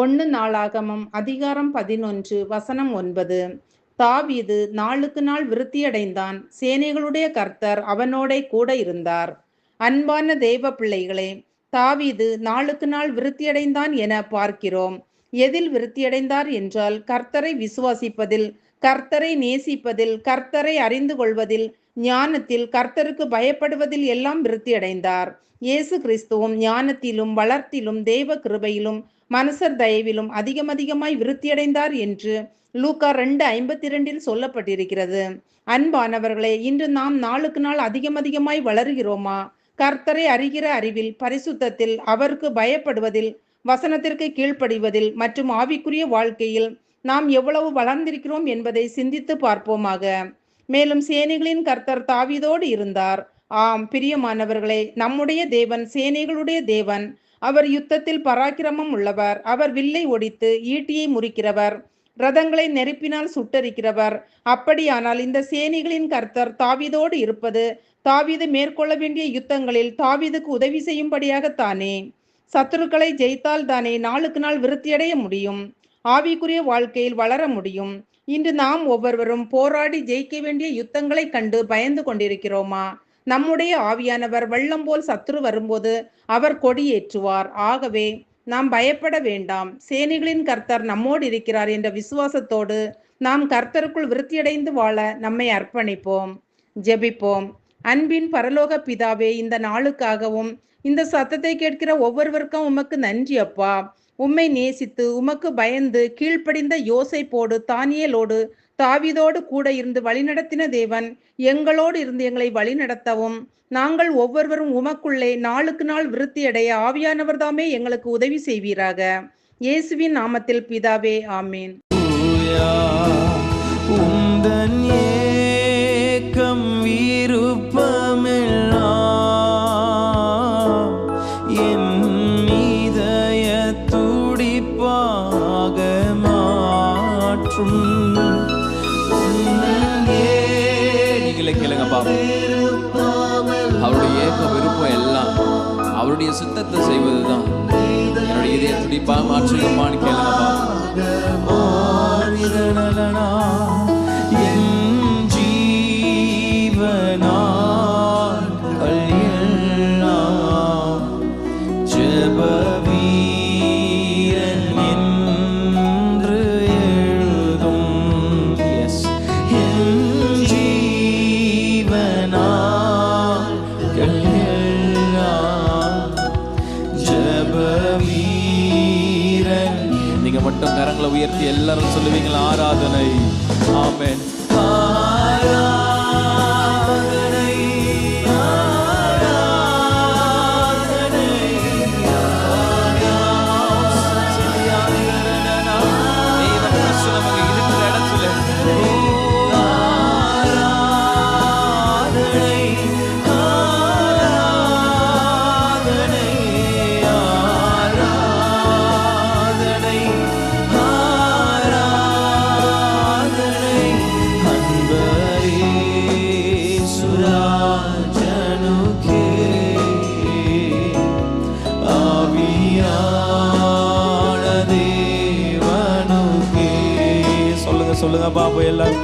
ஒன்று நாளாகமம் அதிகாரம் 11 வசனம் 9. தாவீது நாளுக்கு நாள் விருத்தியடைந்தான், சேனைகளுடைய கர்த்தர் அவனோடே கூட இருந்தார். அன்பான தேவ பிள்ளைகளே, தாவீது நாளுக்கு நாள் விருத்தியடைந்தான் என பார்க்கிறோம். எதில் விருத்தியடைந்தார் என்றால், கர்த்தரை விசுவாசிப்பதில், கர்த்தரை நேசிப்பதில், கர்த்தரை அறிந்து கொள்வதில், ஞானத்தில், கர்த்தருக்கு பயப்படுவதில் எல்லாம் விருத்தியடைந்தார். இயேசு கிறிஸ்துவும் ஞானத்திலும் வளர்த்திலும் தேவ கிருபையிலும் மனுஷர் தயவிலும் அதிகமாய் விருத்தியடைந்தார் என்று லூக்கா 2:52 சொல்லப்பட்டிருக்கிறது. அன்பானவர்களே, இன்று நாம் நாளுக்கு நாள் அதிகமாய் வளருகிறோமா? கர்த்தரை அறிகிற அறிவில், பரிசுத்தத்தில், அவருக்கு பயப்படுவதில், வசனத்திற்கு கீழ்ப்படிவதில் மற்றும் ஆவிக்குரிய வாழ்க்கையில் நாம் எவ்வளவு வளர்ந்திருக்கிறோம் என்பதை சிந்தித்து பார்ப்போமாக. மேலும் சேனைகளின் கர்த்தர் தாவீதோடு இருந்தார். ஆம் பிரியமானவர்களே, நம்முடைய தேவன் சேனைகளுடைய தேவன். அவர் யுத்தத்தில் பராக்கிரமம் உள்ளவர். அவர் வில்லை ஒடித்து ஈட்டியை முறிக்கிறவர், ரதங்களை நெருப்பினால் சுட்டரிக்கிறவர். அப்படியானால் இந்த சேனைகளின் கர்த்தர் தாவீதோடு இருப்பது தாவீது மேற்கொள்ள வேண்டிய யுத்தங்களில் தாவீதுக்கு உதவி செய்யும்படியாகத்தானே. சத்துருக்களை ஜெயித்தால் தானே நாளுக்கு நாள் விருத்தியடைய முடியும், ஆவிக்குரிய வாழ்க்கையில் வளர முடியும். இன்று நாம் ஒவ்வொருவரும் போராடி ஜெயிக்க வேண்டிய யுத்தங்களை கண்டு பயந்து கொண்டிருக்கிறோமா? நம்முடைய ஆவியானவர் வெள்ளம் போல் சத்துரு வரும்போது அவர் கொடியேற்றுவார். ஆகவே நாம் பயப்பட வேண்டாம். சேனைகளின் கர்த்தர் நம்மோடு இருக்கிறார் என்ற விசுவாசத்தோடு நாம் கர்த்தருக்குள் விருத்தியடைந்து வாழ நம்மை அர்ப்பணிப்போம். ஜெபிப்போம். அன்பின் பரலோக பிதாவே, இந்த நாளுக்காகவும் இந்த சத்தத்தை கேட்கிற ஒவ்வொருவருக்கும் உமக்கு நன்றி அப்பா. உம்மை நேசித்து உமக்கு பயந்து கீழ்ப்படிந்த யோசேப்போடு தானியேலோடு தாவீதோடு கூட இருந்து வழிநடத்தின தேவன் எங்களோடு இருந்து எங்களை வழிநடத்தவும், நாங்கள் ஒவ்வொருவரும் உமக்குள்ளே நாளுக்கு நாள் விருத்தியடைய ஆவியானவர் தாமே எங்களுக்கு உதவி செய்வீராக. இயேசுவின் நாமத்தில் பிதாவே, ஆமீன். கேளுங்க பாப்பா. அவருடைய ஏக்க விருப்பம் எல்லாம் அவருடைய சித்தத்தை செய்வதுதான் என்னுடைய இதய துடிப்பா மாற்றுமான்னு கேளுங்க பாப்பா. நீங்க மட்டும் கரங்களை உயர்த்தி எல்லாரும் சொல்லுவீங்களா? ஆராதனை. ஆமென். சொல்லுங்க பாப்பா எல்லாரும்.